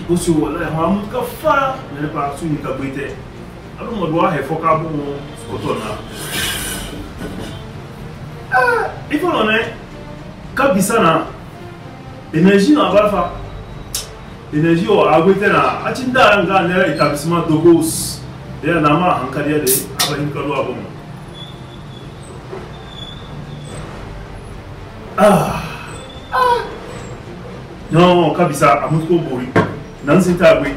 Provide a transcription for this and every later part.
Bosu wala hamu ka fa ne pa su ni ka brite alo mo do ha fo ka bu skoto na ifo no ne ka bisana energie na ba energie o abrite na achinda nga ne établissement Dogos de na ma hankali de abahin kalu abo non, kabisa amuko bori. Nansi tabwi.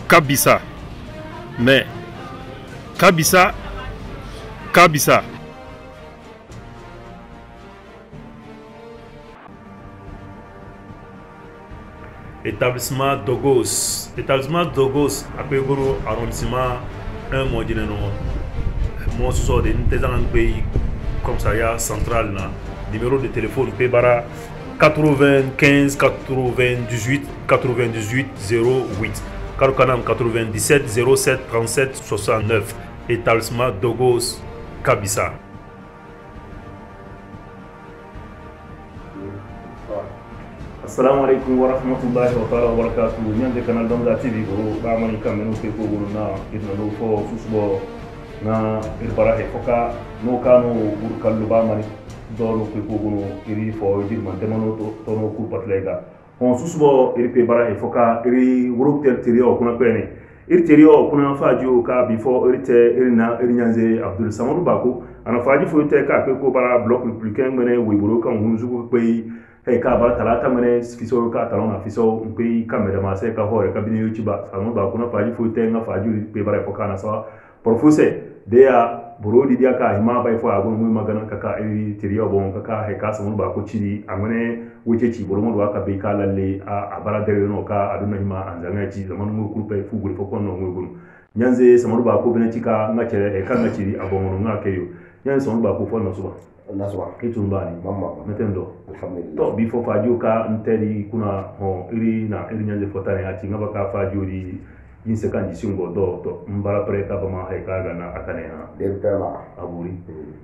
Kabisa. Mais kabisa. Établissement Dogos. Établissement Dogos après gros arrondissement un mois de non. Moi sort de un pays commissariat central là. Numéro de téléphone Pébara 95 98 08 Karukanam 97 07 37 69 établissement Dogos Kabisa. Assalamu alaikum wa rahmatullahi wa barakatuh. Nyande canal Donga TV go ba mani kamenu ke ko na idna no fo susbo na irbara he foka no kanu burkallu ba mani dolo ko gono iri fo dir man demano to no ku patlega on susbo iri pe bara e foka iri wuro terio kuna pene iri terio kuna faji ka before iri te iri na iri nyanze Abdul Samadou Bako ana faji fo te ka ko bara bloc républicain mene we buro kan hunzu ko pe ka bara talata mene fiso ka talona fiso pe kamera ma se ka hore ka bini yuchiba Samadou Bako na faji fo te nga faji pe bara e foka na sa professeur deya burodi dia ka hima bai fo agun mu magana kaka iri tiriyo bon kaka he ka samun ba ko ciri amane wuce ci buru mu ka bai ka lalle a bara dare no ka aduna hima an zanga ci zaman mu kurpe fu guri fo kono mu gun nyanze samun ba ko bene cika nga cere he kan nga ciri abon nga keyo nyanze samun ba ko fo no suba kitu mbani mamma metendo alhamdulillah to bifo fajo ka nteli kuna ho iri na iri nyanze fo tane ati nga ka fajo di in se condition go to mbara preta ba ma he kaga na akane na del tema aburi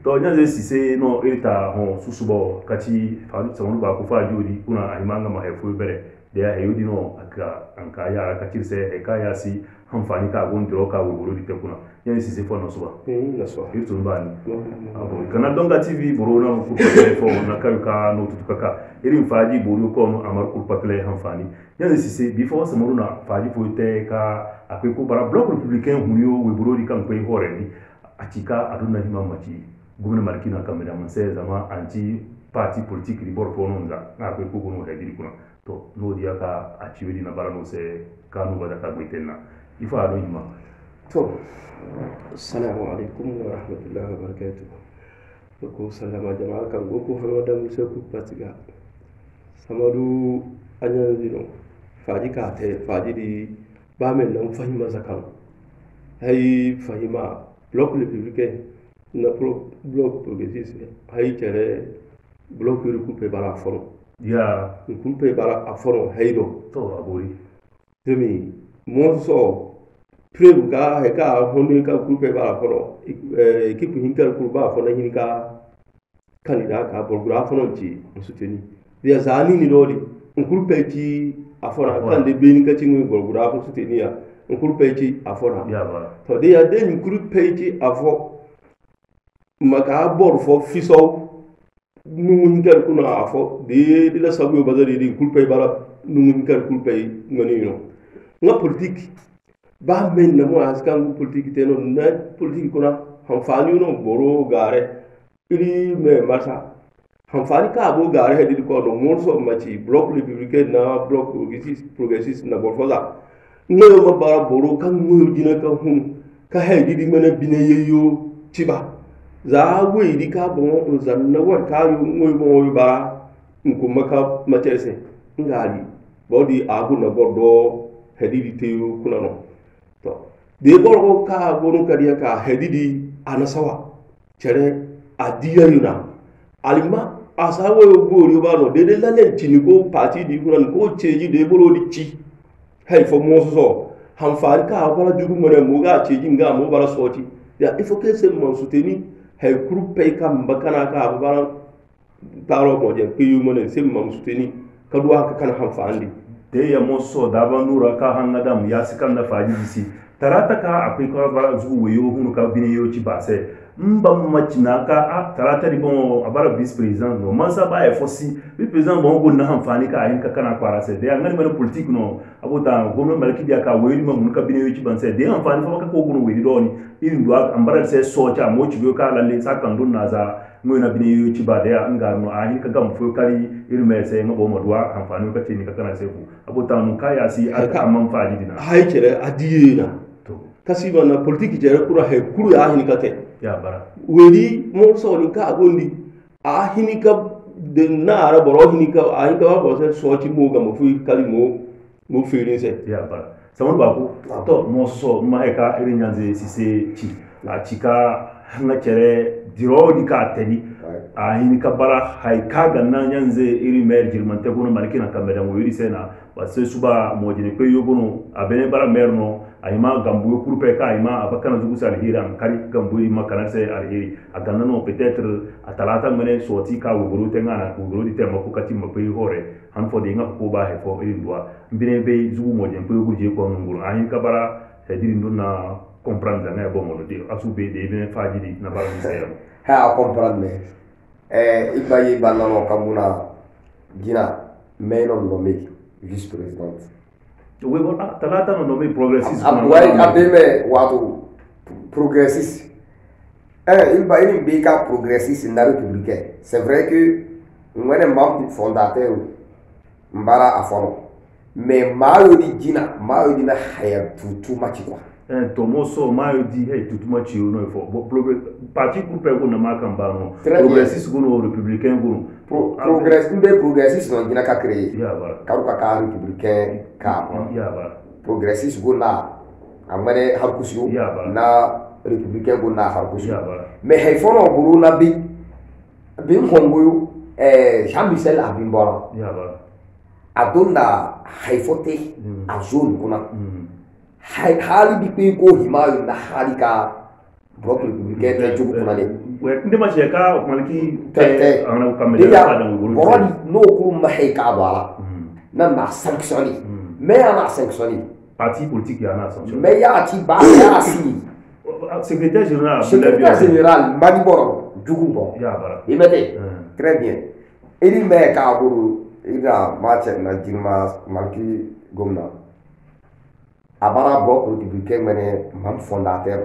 to nyanze si se no irita ho susubo kati fa samu ba ku fa jodi kuna ahimanga ma he fu bere de ya yudi no aka anka ya aka kirse he kaya si hamfani ka gon dro ka wuro di te kuna nyanze si se fo no suba na so irtu mbani aburi kana Donga TV boro na ku fo na ka no tutukaka irin faji boro ko no amar ku patle hamfani nyanze si se before samu na faji fu te ka akwai ko bara bloc républicain huniyo we burodi kan kai hore ni a cika aduna hima maci gwamnati markina kan da mun sai zama anti parti politique libor ko non za akwai ko gono da diri kuna to no dia ka a ciwedi na bara no sai kanu bada ka gbetenna ifa ado hima to assalamu alaikum wa rahmatullahi wa barakatuh ko sallama jama'a kan go ko fa da musa ku patiga samadu anyan zino faji ka te faji di ba men nan fahima zakan hay fahima bloc républicain na bloc progressiste hay tere bloc recoupé bara fono ya recoupé bara afono haydo to abori demi mo so preuve ga he ka hono ka recoupé bara fono équipe hinkar kurba fono hinka candidat ka bolgra fono ci soutenu dia zani ni dodi recoupé ci afona kan de beni ka cingu gorgura ko suteniya nkuru peci afona ya ba to de ya de nkuru peci afo maka bor fo fiso numu ngal kuna afo de la sabu bazari de nkuru peci bara numu ngal nkuru peci ngani no nga politique ba men na mo askan politique te no na politique kuna han fani no boro gare ili me masa hamfani ka abo gare hedi ko no morso machi bloc républicain na bloc progressiste na borfoza ngoyo ma bara boro kan ngoyo dina ka hum ka hedi di mena bine yeyo tiba za we di ka bon zanna war ka yo ngoyo mo bara nko maka matese ngali bodi agu na bordo hedi di teyo kuna no to de borgo ka gonu kadiya ka hedi di anasawa chere adiya yuna alima asawo yo bori ba no de la len tini ko parti di kuran ko cheji de bolo di ci hay fo mo so han faari ka bala jugu mo mo ga cheji nga mo bala soti ya il faut que c'est mon soutenu hay groupe pay kam bakana ka bala taro mo je pe yu mo ne c'est mon soutenu kadwa ka kana hanfandi de ya moso da ba nura ka hangadam ya sikan da faji bisi tarata ka akwai ka bara zuwa yo hunu ka bine yo ci ba sai mba machina ka a tarata di bon abara vice president no man sa ba e fosi vice president bon go na hanfani ka ayin ka kana kwara sai de ngani bana politique no abota gono malaki dia ka weli ma mun ka bine yo ci ban sai de hanfani fa ka ko gono weli doni irin do ambara sai so cha mo ci go ka lalle sa kan dun na za mo na bine yo ci ba de nga no ayin ka gam fo kari irin mai sai ngabo madwa hanfani ka ce ni ka kana sai ku abota mun ka ya si aka amman faji dina hay kere adiyena to kasiba na politique jere kura he kuru ya hin ka te ya bara weli mo so ni ka gondi a hinika de na ara boro hinika a hinika ba se so ti mo ga mo fu kali mo feeling se ya bara samun ba ku to mo so ma e ka irin yanzu si se ci a cika hanga kere diro di ka tedi a hinika bara hay ka ga nan yanzu irin mer jirman te gono malkina kameda mo yiri sena ba se suba mo jini pe yogono abene bara merno ayima gambu kurpe ka ayima abakana zugu sal hiram kari gambu ma kana se alheri agana no peut-être atalata mene soti ka wuguru tengana wuguru di tema ku kati ma pe hore han fo de nga ko ba he fo irin doa mbine be zugu mo jen pe yogu je ko nguru ayin ka bara se diri nduna comprendre na bo mo de asu be de bene faji di na bara se ha comprendre ibayi banano kamuna gina menon no me vice president we bon talata no nommé progressiste abwai abeme watu progressiste il va une béca progressiste dans la République. C'est vrai que nous sommes membre fondateur mbara afono mais mayo di jina haya tout match quoi Tomoso mayo di hey tout match yo no fo parti groupe ko na makamba no progressiste ko no républicain ko progressiste no jina ka créer ya bara ka républicain ka ya bara progressiste ko na amane harkusio na républicain ko na harkusio mais hay fono buru na bi hongoyo Jean-Michel Abimbola ya bara adonna hay fote a zone kuna hali bi pe ko himayo na hali ka bloc républicain te jogu kuna ne ndema sheka maliki te ana kamera ada nguru borodi no ko ma hay ka bala na sanctionné mais ana sanctionné parti politique ya na sanctionné mais ya ti ba ya si secrétaire général Madi Boro jogu bon ya bara imete très bien il me ka buru ida match na jirma malki gomna abara bloc républicain mene mam fondateur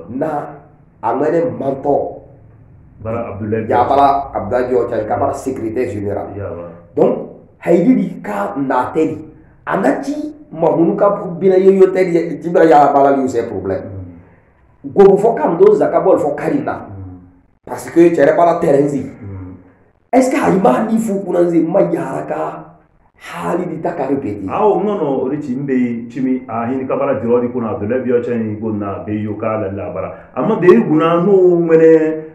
na amene manto bara Abdoulaye ya bara Abdoulaye Diop kabara secrétaire général donc haydi ka na teli anati mamunu ka bina yo teli tibra ya bala li c'est problème gobu fo kam do zakabol fo karina parce que tere bala terenzi est-ce que ayma ni fu kunanzi mayaraka hali di taka répéter aw nono richi mbe chimi ahini kabara dirodi kuna Abdoulaye Diop chani gonna be yoka la bara amma de guna no mene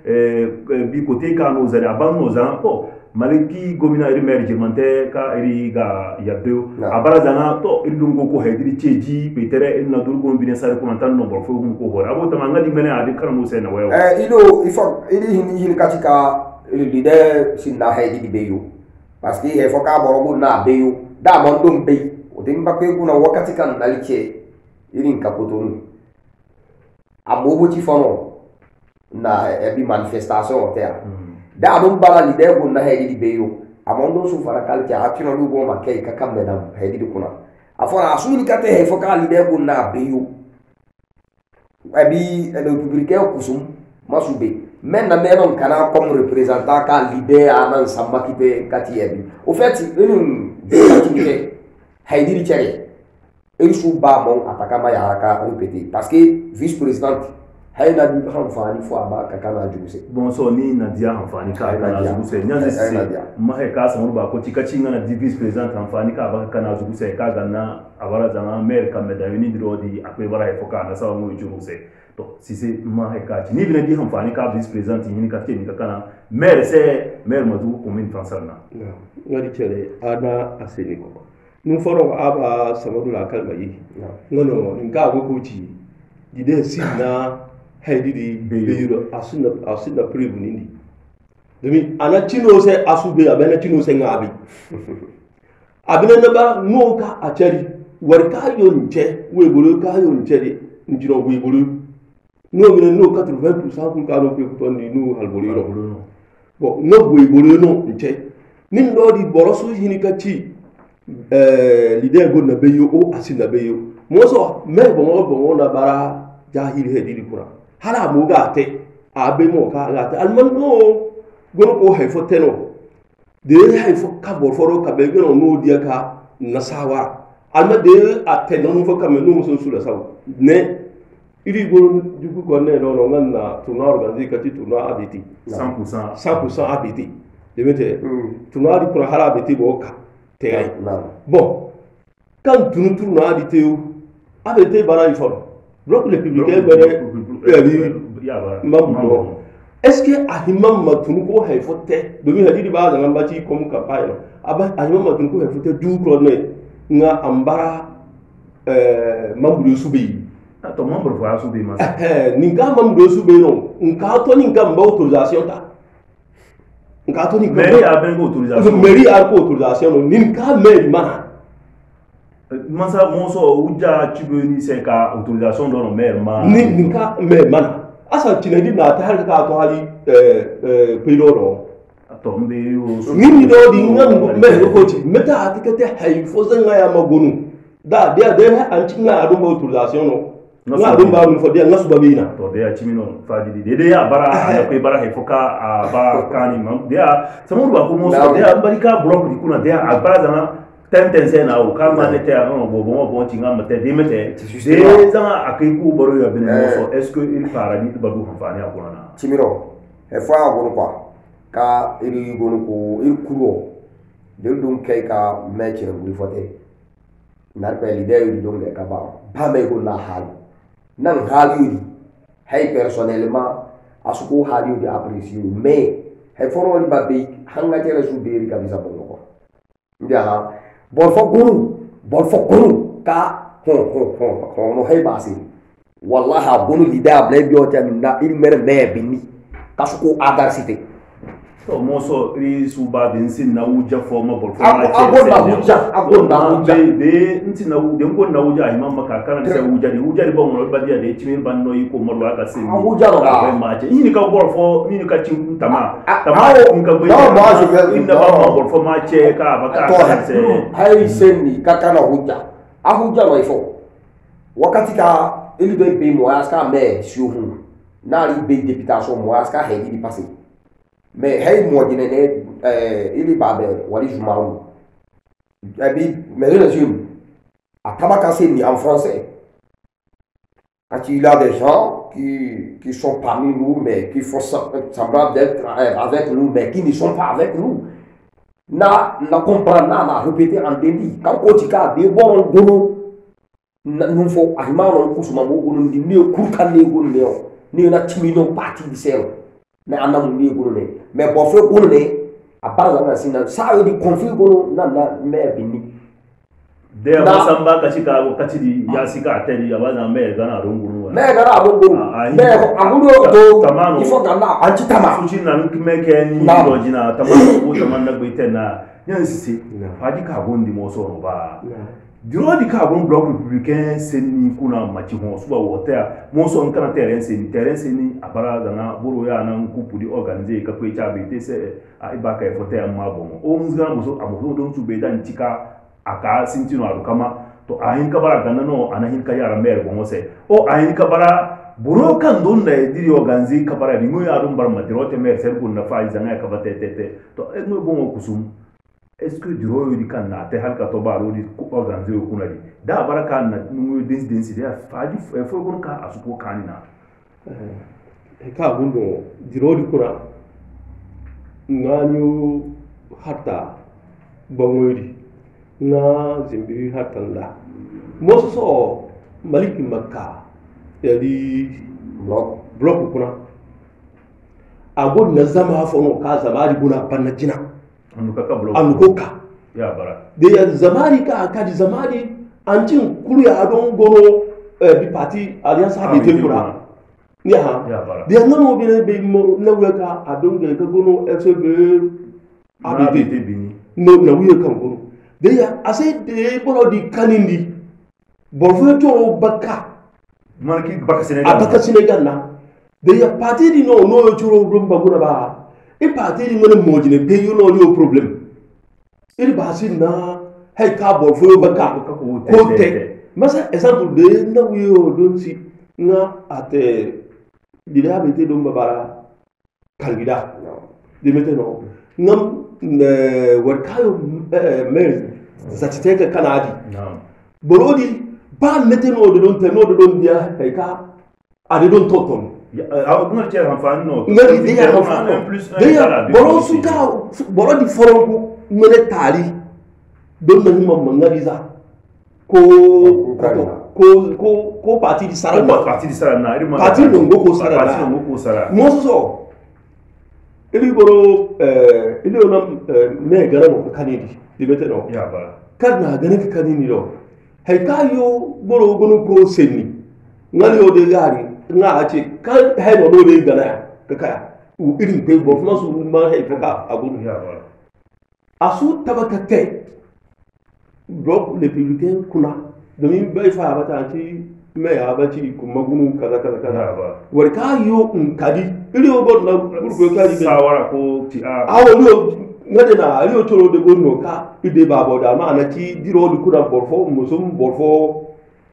bi côté ka no zari abanno za ko maliki gomina iri mer jirmante ka iri ga yaddo abara zana to indungo ko hediri cheji petere inna durgo bine sare ko tan no borfo ko hore abota mangadi mene adi karamo sena wayo ilo ifo iri hin katika leader sinna hedi beyo parce que il faut ka borogo na beyo da man dum bey o dimba ko kuna wakati kan daliche irin kapotonu amobo ti fono na ebi manifestation terre da dum bala leader go na hedi beyo amondo su fara kalke atino du go makay ka kambe dam hedi kuna afona asuni kate he faut ka leader go na beyo ebi le républicain kusum masube men na menon kana comme représentant ka leader anan samakite katiebi au fait une activité haydiri tiare il sou ba mon atakama ya ka répéter parce que vice président hayna di hanfani fo aba ka kana juse bon so ni na dia hanfani ka kana juse nyanze se ma he ka samu ba ko tikachi ngana di vice président hanfani ka aba kana juse ka ganna abara zana maire ka medayuni dirodi akwe bara he foka na sawa mu juse to si c'est ma heka ni bina di hanfani ka vice président ni ka teni ka kana maire c'est maire madu commune française na ngadi chere ana aseni ko nu foro aba samadu la kalma yi ngono nga go ko ci dide sinna haydi di beiro asuna prive nindi demi ana chino se asube abena chino se ngabi abina na ba no ka achari war ka yo nche we bolo ka yo nche njiro we bolo no bina no 80% kun ka no pe ko ni no halboli ro bo no we bolo no nche nin do di boroso hini ka ci l'idée go na beyo o asina beyo mo so me bo na bara jahil he didi kura hala mo ga te abe mo ka ga te alman no go ko hay fo teno de hay fo ka bor foro ka be go no dia ka nasawa alma de atte no fo ka me no so sula saw ne iri go jugu ko ne no ngan na tournoi organisé ka ti tournoi abiti 100% abiti de mete tournoi di kura hala abiti bo ka te bon quand tournoi abiti o abiti bara ifo bloc républicain est-ce que ahimam matun ko hay fotte do mi hadidi ba da ngamba ci comme campagne aba ahimam matun ko hay fotte du ko ne nga ambara membre subi to membre fa subi ma ninga membre subi no nka to ninga mba autorisation ta nka to ninga mairie a ben autorisation mairie a ko autorisation no ninga mairie mana Masa moso uja chibeni seka autorisation do no maire ma ninka maire man asa tinedi na ta har ka to hali piloro to mbe yo ni do di ngam maire ko ti meta atikete hay fo zanga ya magonu da dia de an ci nga do autorisation no nga do ba mu fo dia ngasu babina to de ya chimino fadi de ya bara ya ko bara hay foka ba kani mam dia samu ba ko moso dia barika block di kuna dia abara zama tentense na o kama ne te no bo tinga mate de mete de zama akai ku baro ya bin so est-ce que il paradis ba du hanfani akona na chimiro e fa agonu kwa ka iri gonu ko il kuro de dum kai ka meche ngul fote nar pe l'idée di dum de ka ba me ko na hal nan hal yudi hay personnellement asuko hal yudi apprécier mais hay foro li ba be hanga tere su beri ka bisa bongo ko ndia bol fo guru ka ho no hay basi wallahi gunu lida ble biota na il mere me bini kasuko adarcité to moso ri suba bin sin na uja forma bol agon be nti na uja ko na uja imam maka kana se uja di bon no badia de chimin ban no yiko morwa ka sin uja no ka ma che ni ka bol fo ni ka chin tama ni ka be inda ba bol fo ma che ka ba ka se hay senni ka kana uja no ifo wakati ka ili do be mo aska me shuhu na ri be députation mo aska he di passer mais hey mo dine ne ili babe wali jumaru abi mais le régime a tabakasé ni en français quand il y a des gens qui sont parmi nous mais qui font semblant d'être avec nous mais qui ne sont pas avec nous na comprendre na répéter en délit quand otika de bon gono nous faut ahimano kusuma mo gono di ne kurkan ne gono ne na timino parti di sel mais en amont ni gono ne mais bon fait gono ne a part na sina sa di conflit gono na mais bini de masamba kashika wakati di yasika ateli yabaza mais gana runguru mais gana runguru mais agudo do il faut gana anti tama fuji na nkimeke ni lojina tamana ko tamana gbeitena nyansisi faji ka gondi moso no ba diro di ka gon bloc républicain seni kuna machi ho suba wotea moso nkana terrain seni abara gana boro ya na nkupu di organiser ka kwe cha bete se a ibaka e fotea mabo o muzga moso amoso don tube dan tika aka sintino arukama to ahin kabara gana no anahin ka yara mer bongo se o ahin kabara buro kan don da diri organiser kabara di ngoya dum bar matirote mer serbu na fa izanga ka batete to no bongo kusum est-ce que du roi di kan na te halka to baro di organiser kuna di da baraka na nu densi da faji fo gon ka asuko kanina ka gundo di roi di kuna nganyu hatta bangoyri na zimbi hatanda moso so maliki makka yadi block kuna agod na zama fa no ka zama di guna panna jina anukoka ya bara de ya zamani ka di zamani ancin kuru ya don gono bi parti alliance habite kuna ni ha de ngano bi be na weka adon ga gono fcb habite bini no na wiye kan gono deya ase de boro di kanindi borfo to baka marki baka Senegal abaka Senegal na deya parti di no choro rumba guna ba e parti di ngone mojine pe yo no ni problem il basin na hay ka borfo baka ko te masa example de na wiyo don si nga ate dida bete don babara kangida de meteno ngam war kayo mer zatiteka kanadi borodi ba meteno de don teno de don dia ka ade don toton ngol ci hanfani no ngari de ya hanfani plus boro suka borodi foronko mene tali don na himma mangariza ko parti di sarana parti di sarana parti non go sarana moso ili boro ili ona me gara mo kanidi di meteno ya ba kadna gane ka kanini do hay kayo boro gonu ko senni ngali o de gari nga ace kan hay no de gana ka kaya u irin pe bo fuma su ma hay ka agun ya ba asu tabakate bloc républicain kuna domin bai fa bata ci mai abati kuma gunu kaza war kayo kadi iri obo na gurgo kadi sawara ko ti a awo ngade na ali toro de gonno ka ide babo da ma na ci diro di kuna borfo musum borfo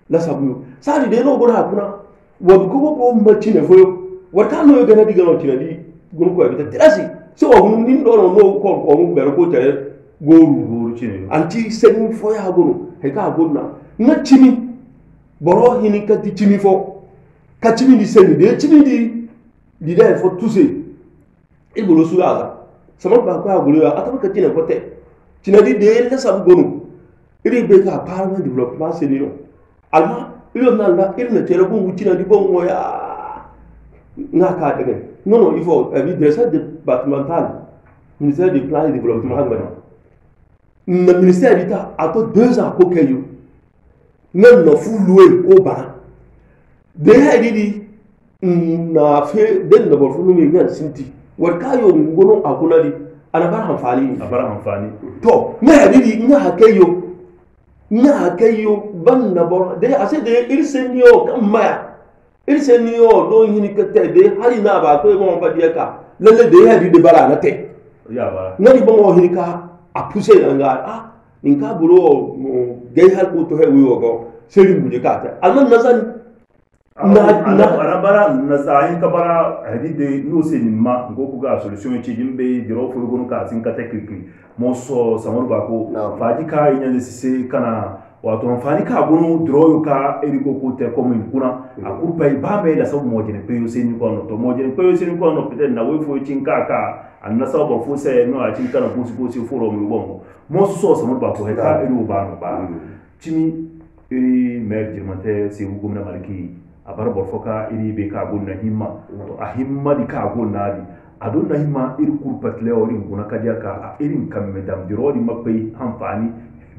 la sabu sadi de no gona kuna wadu ko machi ne foyo war ka no gana diga no tinadi gun ko bita tirasi so wa gun din do no ko mu bere ko tere goru chine anti sen fo ya gonu he ka gonna na chimi boro hini ka ti chimi fo ka chimi di sen de chimi di da fo tuse e bolo su aza sama ba ko agulu ataba ka chine ko te tinadi de la sam gonu iri be ka parlement développement c'est non alma ilo nanga il ne tere ko wutina di bon moya na ka de non il faut un directeur départemental ministère du plan et développement le ministère d'État a tout 2 ans pour qu'il y ait même no fu loué au bas de hadidi na fe den na borfu no ngan sinti war kayo ngono akuna di ana bar hanfani to na hadidi na hakayo ban na bor de ase de il senio kamma il senio do hini kete de hali na ba ko mo ba dia ka lalle de hadidi bara na te ya ba na di bo hini ka a pousser nga ninka buro gay hal ko to hewi wogo seri muje kata alman nazan na bara na zahin ka bara hadide no se ni ma ngo ku ga solution ci jimbe diro fo gonu ka sin ka tekiki mo so samar ba ko faji ka yin da se kana wato amfani ka gonu diro ka eri ko ko te ko min kuna a kurpai ba me da sabu moje ne peyo se ni ko no to moje ne peyo se ni ko no pete na we fo cin ka an na sabu fo se no a cin kana busi fo mi bongo mo so samar ba ko he ka eri ba no ba cimi iri maire jirmante se gumna maliki a bar borfoka iri be ka gonna himma to a himma di ka gonna di adon na himma iri kurpat le ori guna kadiya ka a irin kamme dam dirodi mabbe hanfani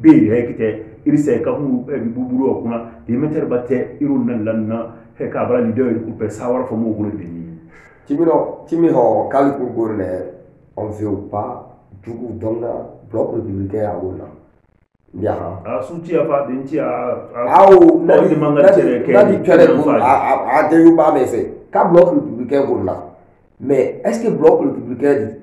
be hekite iri se ka hu buburo kuna di meter batte irun nan lanna he ka bara leader iri kurpe sawar fo mo gona bini timi ho kali kurgorne on veut pas jugu donna bloc républicain a gonna a suci apa dinci au nadi tere a de yuba me se ka bloc républicain gonna mais est-ce que bloc républicain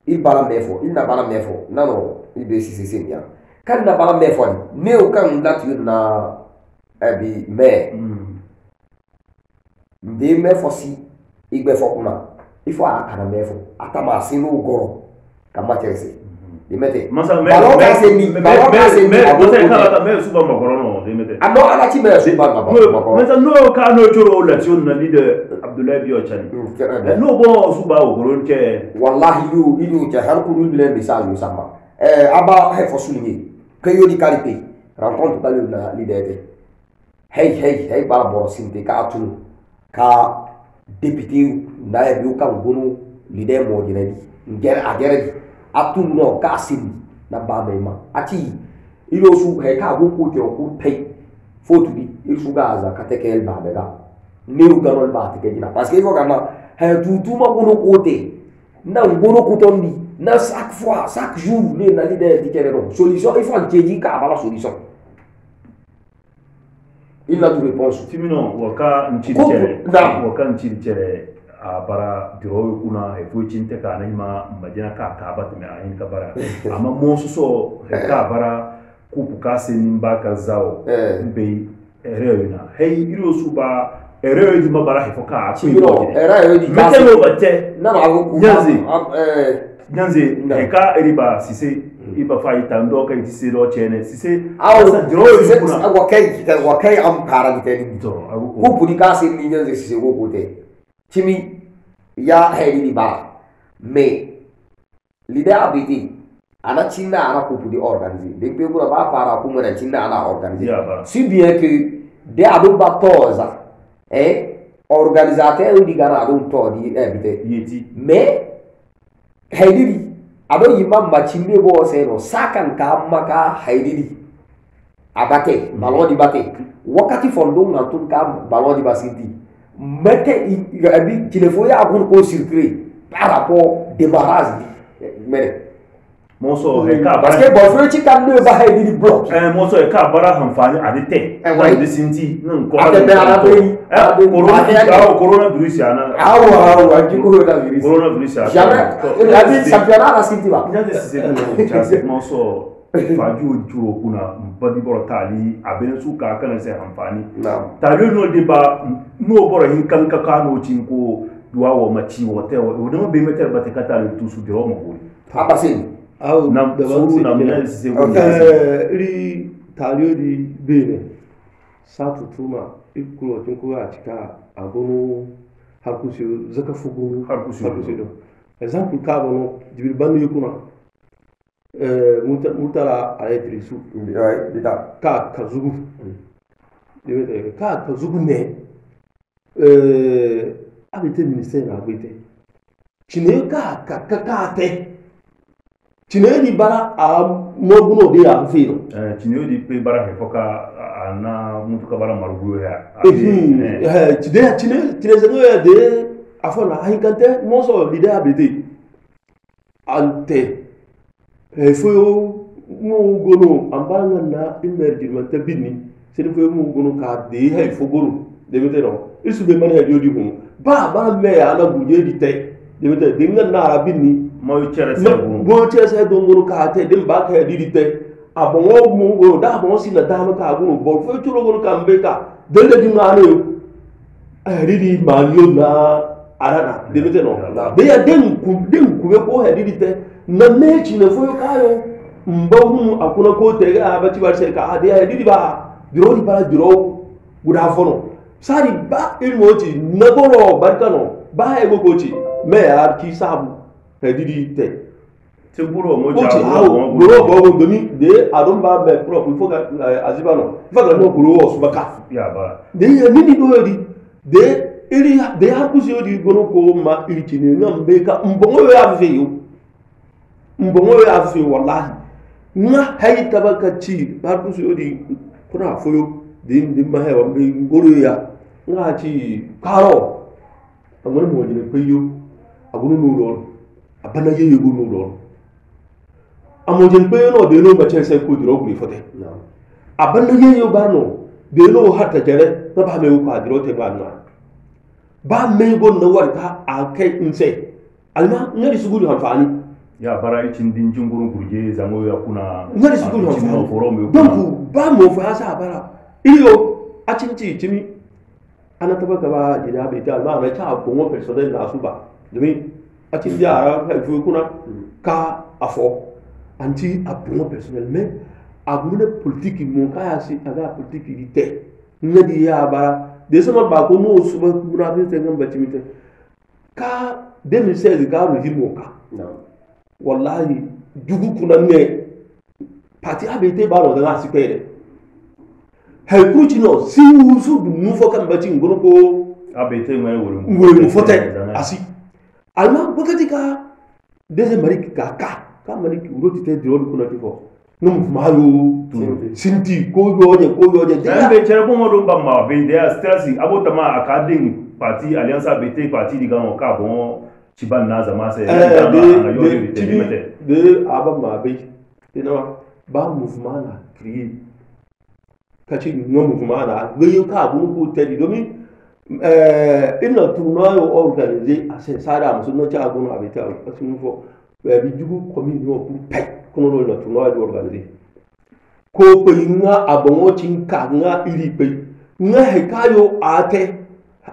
il bala mefo il na bala mefo non il be si c'est bien kan na bala mefo ne o kan dat na abi mais de mefo si igbe fo kuna il faut a kana mefo atama sinu goro kama chese dimete balon ka se ni suba makorono dimete ando ala ci me suba makorono mais no ka no choro election na leader Abdoulaye Bio Chani no bo suba o koron ke wallahi yu ja har ko rubile message yu sama aba he fo souligner que yo di qualité rencontre ka na leader hey ba bo sinte ka tu ka député na e bi ka ngunu leader mo dinadi ngere agere atu no kasim na ba ma ati ilo su he ka go ko te ko pay fotu di il su gaza ka te ke el ba ga ni u ganol ba te ke dina parce que il faut gama he tu ma ko no ko te na go no ko tondi na chaque fois chaque jour ne na leader di kere no solution il faut en keji ka bala solution il n'a de réponse timino waka nchiri chere a bara diro kuna he fo chinte ka na ma majina ka ba me ayin ka bara amma mo so ka bara ku pukase nimba ka zao be ereyuna hey iro suba ereyo di mabara he fo ka timino ereyo di ka metelo bate na ma go nyanze ka eriba sise iba faita ndo ka itise do chene sise wakai am para gite ku pudi ka se ni nyanze sise go kote timi ya hedi di ba me leader abiti ana chinna ana ku pudi organiser de pe ko ba para ku mo na chinna ana organiser si bien que de adu batoza organisateur di gara adu to di ebite yeti me hedi ado yimba machinde bo seno sakan ka maka haididi abate balon di bate wakati fondo ngatun ka balon di basiti mete abi telefone akun ko circuler par rapport débarrasse mais moso he ka parce que bon frère ci kan ne ba haididi block moso he ka bara hanfani adite de sinti nan ko corona virus yana corona virus jamais la vie championnat la sinti ba nyande c'est moso faju juro kuna badi boro tali abene su ka kana se hanfani tali no de ba no boro hin kan ka kano cinko duwa wo machi wo te wo no be meter ba te kata le tout su de romo ko abasin au na suru na mina se ko ri talio di bene sa tutuma ikulo tinko a cika agonu harkusi zaka fugu harkusi do exemple ka bono jibil banu yukuna mutala ayedrisu bita ka kazugu debe ka kazugu ne abite ministère na abite chine ka te chine di bara a moguno de ya firo chine di pe bara he foka ana mutu ka bara marugo ya chine zango ya de afona hinkante moso leader abite ante foyo mo gono ambanga na emergement tabini seni foyo mo gono ka de hay fogoro de metero isu be mani hadi odi hum ba me ala buje di te de metero de ngana arabini mo chere se do gono ka te de ba ka di te abon mo gono da bon si na da ma ka gono bo foyo chulo gono ka mbeka de le di ngana yo di manio na arana de metero de ya den ku be ko hadi di te na mechi na foyo kayo mbawu akuna ko tege abati barse ka ade ya didi ba diro di bara diro guda fono sari ba ilmoti nagoro barkano ba e gogochi me ar ki sabu he didi te seguro mo jawo go doni de adon ba be pro il faut que azibano il faut que no guro subaka ya ba de nini do di de iri de hakusi odi gono ko ma ilitini ngambe ka mbongo ya veyo mbongo ya fi wallahi nga hay tabaka ci har ku yodi kuna foyo din ma hay wambe ngoro ya nga ci karo amon mo jine peyo agunu no don abana ye yego no don amon jine peyo no de no ma chese ko diro ku fote abana ye yo ba no de no hatta jere na ba me ko adiro te ba na ba me go no warka akai inse alma ngari suguri hanfani ya bara icin din jingurun gurje zango ya kuna ngari sukuru no foro me donc ba mo fa sa bara iyo a cinci cimi ana tabaka ba jida be ta ma na ta ko mo personnel na suba domin a cin yara ka fu kuna ka afo anti abuno personnel mais abune politique mo ka ya si aga politique di te ngadi ya bara de sama ba ko mo suba kuna be te ngam batimite ka 2016 ka régime ka wallahi jugu kuna ne parti abete ba no da asipere hay kuchi no si usu mu fokan bati ngono ko abete ngai wori mu fote asi alma bakati ka deze mariki ka mariki uroti te diro kuna tifo no mu mayo sinti ko yoje da be chere ko modo ba ma be de stress abota ma akading parti alliance abete parti diga no ka bon ciban na zama sai de aba ma be ba mouvement na créé kaci no mouvement na gayo ka bunu ko tedi domin ina tournoi organisé à Saint-Sada musu no cha bunu abita asun fo bi jugu commune no pour pay kono no tournoi organisé ko pe nga abongo cinka nga iri pe nga hekayo ate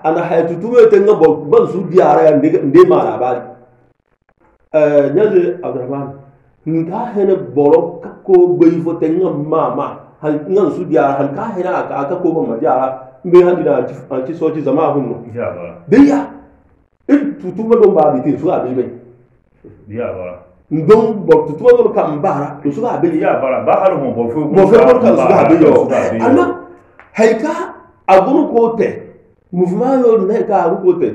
ana haitu tume te nga ban su diara nde ma na ba nyade Abdurrahman nga hene boro ko gbe fo te nga mama nga su diara han ka hena ka ko ma diara mbe han dina anti soci zama hunno ya ba biya tutuma don ba bi te su abi be ya ba ndong bo tutuma don ka mbara to su abi ya ba halu mo fo ka su abi yo ana haika agunu ko te mouvement yo ne ka agunu ko te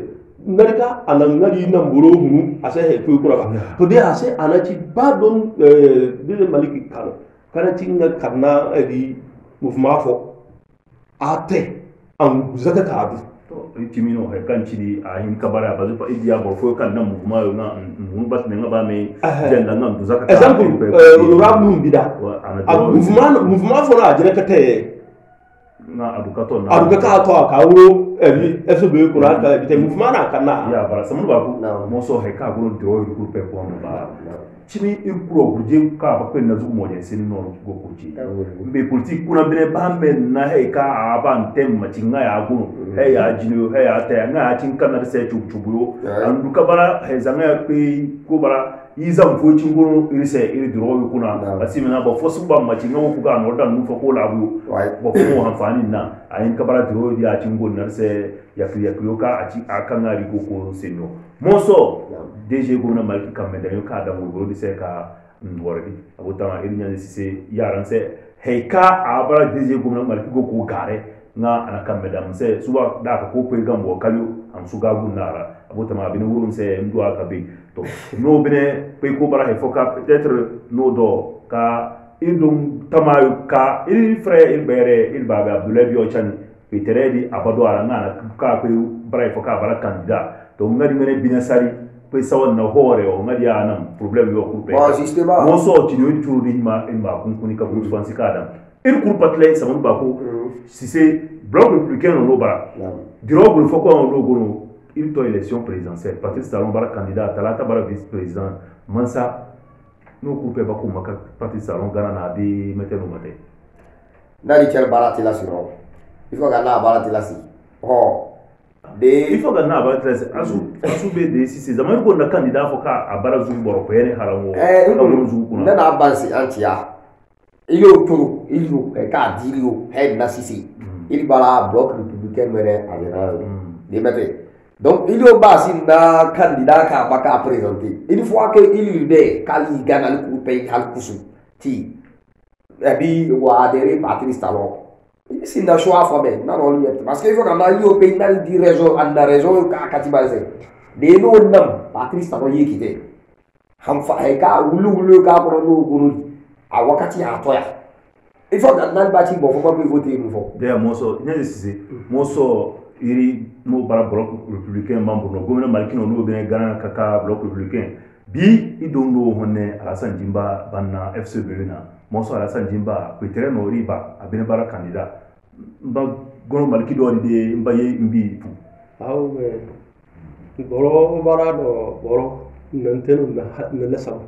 narka anangari na mboro hunu ase he ko kura ba to de ase anachi ba don de maliki kano kana tinga kana di mouvement fo ate an zaka ka abi to timino he kan chidi a hin kabara ba zufa idiya bo fo kan na mouvement yo na mun bas ne ngaba me jenda ngam zaka ka exemple honorable mbida mouvement fo na jere ka te na adukato ka wuro FCB ko na ka bite mouvement na kana ya bara samu ba ku mo so he ka guro dro ku pe ko ba chimi ikuro guje ka ba ko na zu mo je sin no go kuji be politique kuna bene ba men na he ka aba ntem ma cinga ya guro he ya jinu he ya ta nga cin kana se chubuyo an du ka bara he zanga pe ko bara izam fo cingoro irise iri dro kuna asimina ba fosu ba ma cinga ku ga no dan mu fa ko labu ba ko amfani na ayin ka bara dro ya cingoro na se ya ka a kan ari ko seno moso DG gona malki kamenda yo ka da mo di se ka ndorbi abutama irinya se yaran se heika abara DG gona malki ko gare na ana kamenda mse suba da ko pe gambo kalyo am suga gunara abutama bin wurun se ndo aka be to no bene pe ko bara he foka peut-être no do ka indum tamayu ka il frère il bere il baba Abdoulaye Bio Chani peteredi abado ala ngana ka pe bara foka bara candidat to ngari mene binasari pe sawan na hore o ngadi anam problem yo ku pe mo so ti no turu di ma kun kunika ku fansi kada il kur patle sa mon ba ko si c'est bloc républicain no bara diro gol foko on lo gono il to élection présidentielle Patrice Talon bara candidat talata bara vice président mansa no ku pe ba ko maka Patrice Talon gana na di meteno mate nari cer barati la siro il faut gana barati la si il faut que na ba tres asu be de si zaman ko na candidat fo ka abara zu boro ko yene haramo ko zu kuna na abansi antia ilo turu ilo ka dilio head na sisi il bala bloc républicain mere alera de mete donc il y basi na candidat ka baka présenter une fois que il de kali gana le coup pay hal kusu ti abi wa adere Patrice Talon ici na choix fa ben na no liet parce que il faut que na yo pays na di région anda région ka katibaze de no nam Patrice Talon yekite ham fa he ka wulu ka ko no guru a wakati a toya il faut que na ba ti bo fo ba voter nous fo de moso nya sisi moso iri no bara bloc républicain membre no gomina malkino no bene gana kaka bloc républicain bi idondo honne Alassane Djimba banna FCB na moso Alassane Djimba petere no riba abene bara candidat ba gono malki do de mbaye mbi aw boro bara do boro nanteno na lesam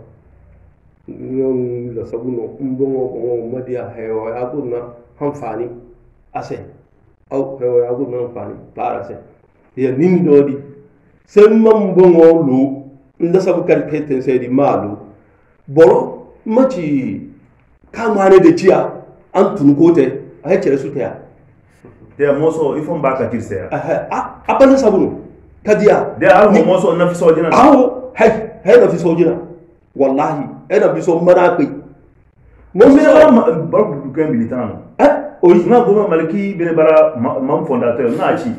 non la sabuno mbongo madia heyo akuna hamfani ase aw heyo akuna hamfani para se ya nini do di semma mbongo lu nda sabu kan pete se di malu boro machi kamane de tia antun kote a chere sutea de moso il faut mbaka tirse apana sabuno kadia de al moso na fi sojina aw hay na fi sojina wallahi ena biso manapi mo me ba du militant o na goma malki bene bara mam fondateur na ci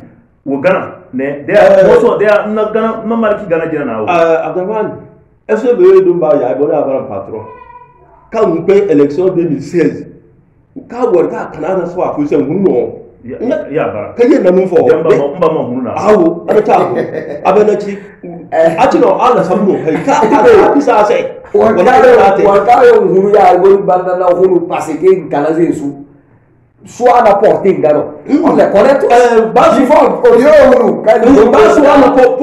wo gana ne de moso de na gana ma malki gana jina na wo Abdurrahman est-ce que do ba ya bona bara patron quand on paye élection 2016 ka wor ka kanana so afusen hunno ya bara kaye na mun fo mba ma hunna awo ana ta abana ci atino ala sabu ka ala bisa sai wakayo hunu ya gol banda na hunu parce que kalaze su soit na porte ngano on le connaît basi fo audio hunu kan basi wana porte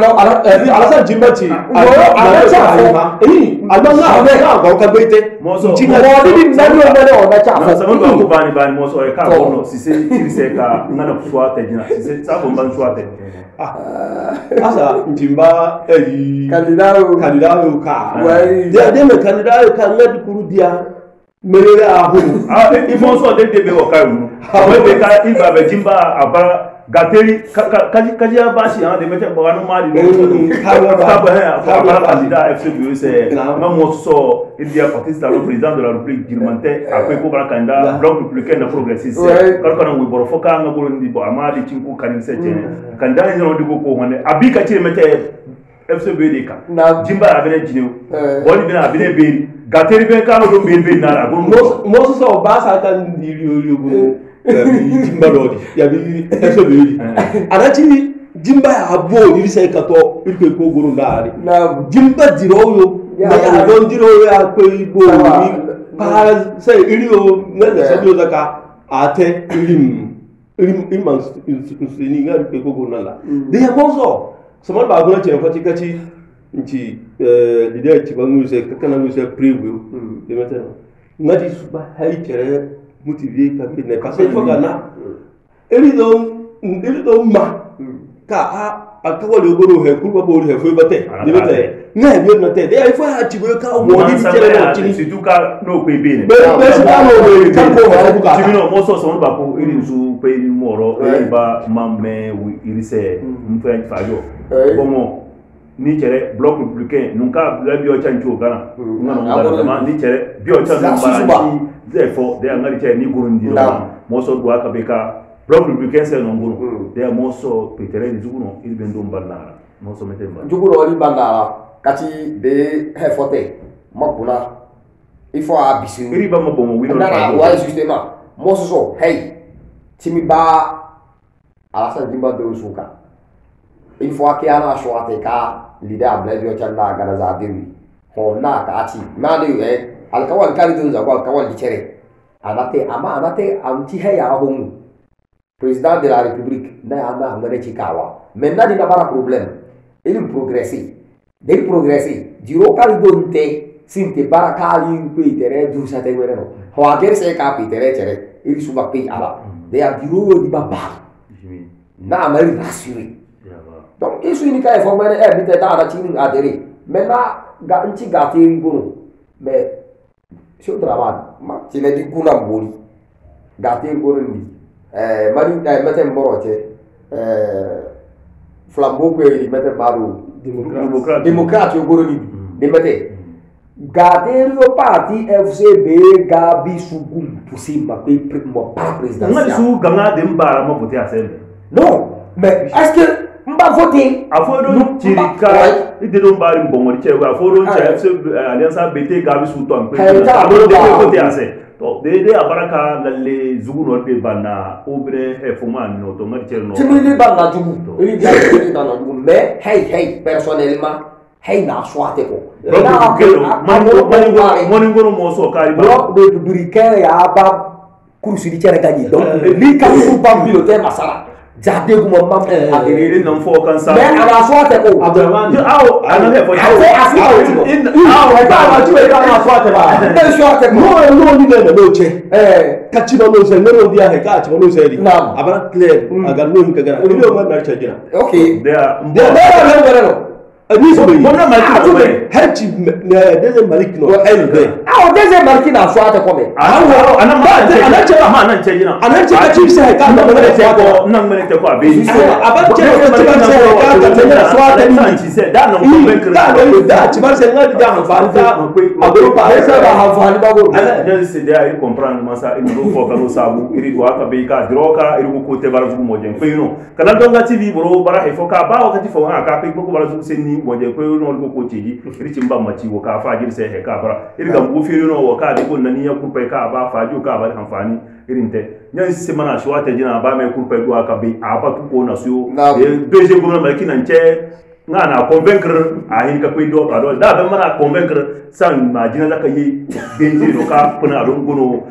non ala sa jimbati ala cha ala na ga ka bete moso jinga wadi ndani na cha fa sababu ko bani moso e ka bono si se ka ngana kuswa te jina si se sa bomba kuswa te asa njimba candidato ka de me candidato ka ngadi kurudia merere ahu ifo so de be o ka ru we be ka iba be jimba aba gateri kaji abashi han de mete ba no mali no ka ba candidat FCBO c'est même so India Pakistan le président de la République Guillemante après ko ba candidat bloc républicain de progressiste kar kana we boro foka nga bolo ndi bo amali cinku kanin sete candidat no di ko wonde abika ci mete FCBO de ka jimba abene jinew woni bina abene beri gateri be ka do be na mo so ba sa kan di rio jimba rodi ya bi FCBO anati jimba ya abo ni sai ka to ilko ko guru ndari na jimba diroyo ya don diroyo ya ko ibo ni pa sai iriyo ngada sabio zaka ate ilim insini ngari ko guru nala de ya mozo sama ba gona ce fati kaci nci leader ci ba mu sai kana mu sai preview de meta ngadi suba hay kere motivé ka ne parce que faut gana eli do ma ka a ka wale goro he kurba bo he foi bate de bate na bi no te de ai fa ati bo ka wo di tere no chini surtout ka no pe be ne be se ka no be ka ko ha buka ti no mo so so ba ko iri su pe ni moro e ba mamme iri se mtu en fajo como ni chere bloc républicain nunca la bio chancho gana ngano ma ni chere bio chancho ba therefore they are not chere ni gurundi mo so do aka be ka bloc républicain c'est non guru they are mo so petere ni zuguno il bendo mbanara mo so mete mba juguno ori bandara kati de hefote makuna il faut abisu iri ba mo bon wi no wa justement mo so hey timi ba ala sa dimba de usuka il faut que ana choate ka leader abladio chanda gara za dewi ho na ka ati na de alkawal kali to za alkawal di chere anate anti he ya homu président de la république na ana ngare chikawa maintenant dina bara problème il progresser diro kali donte sinte bara kali pe tere du sa te wereno ho ager se ka pe tere chere il suba pe ala de a diro di baba na mari rasuri donc isu ini kay fo mane e bite ta da chini adere mena ga nchi ga tiri gunu me sho traban ma chile di kuna mbori ga tiri gunu ni mari mete mboroche flambeau ko mete baru démocrate yo gunu ni de mete ga tiri yo parti FCB ga bisugum possible pe mo pa président ngadi su ganga de mbara mo voter assemblée non mais est-ce que mba voter afodo chirika ide do mbari mbongo di chewa afodo cha FC alliance BT gabi su to ampe afodo de voter ase to de abaraka lalle zuguno be bana obre he fuma no to ngari cherno timili bana jugu ili bi bana jugu mais hey personnellement hey na swate ko moni ngoro mo so kari bloc de républicain ya ba kursi di chere gagné donc li ka su bam bilote masala jade ko mam adere non fo kan sa mais ala swate ko abdurrahman ana he fo ba ju e ka swate ba de swate ko no ni ne no che ka ci ba no se no dia he ka ci ba no se di abara clear aga no hin ka gara ni o ma na cha jina okay there no ni so bona ma ci ko herchi de malik no elde deuxième marqué na swate ko me ana ce ma nan ce jina ana ce ka ci sai ka na mele te ko nan mele te ko abe aba ce ka ci ba sai ka ta ne swate ni ci sai da nan ko ben kira da ci ba sai ngadi da hanfani ta agoro pa sai ba hanfani ba go ana je se da il comprendre masa il do fo ka no sabu iri do aka be ka droka iri ko te bara zugu mojen pe no kana donga tv bro bara he fo ka ba wakati fo ha ka pe ko bara zugu sen ni mo je ko no ko teji iri cimba maci wo ka fajir sai he ka bara iri ga bu fi no wo ka de ko nani ya kurpai ka ba faju ka ba amfani irin te nyan si mana shi wata jina ba mai kurpai do aka bi a ba ko na su deuxième gouvernement kinan ce nga na convaincre a hin ka pe do ba do da ba mana convaincre san ma jina zaka yi benji no ka puna don gono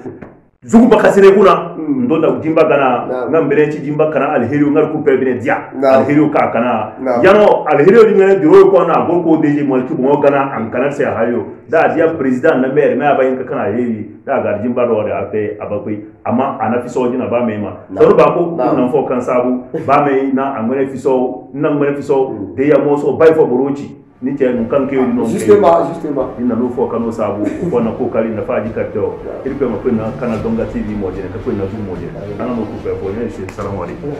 zugu bakasire kuna ndo da jimba kana ngambere ci jimba kana alheri ngal ku pe bene dia alheri ka kana yano alheri di ngene diro ko na go ko deje mo ki mo kana an kana se hayo da dia president na maire ma ba yin ka kana alheri da ga jimba do da ate abakai amma ana fi so jina ba mai ma so ba ko nan fo kan sabu ba mai na an ngene fi so nan ngene fi so de ya mo so bai fo borochi ni ce mun kan kewi no justement ina no fo kanu sabu ko na ko kali na faji ka to irpe ma kunna kana donga tv mo je ka kunna zoom mo je ana mo ku pe ko ne shi assalamu alaikum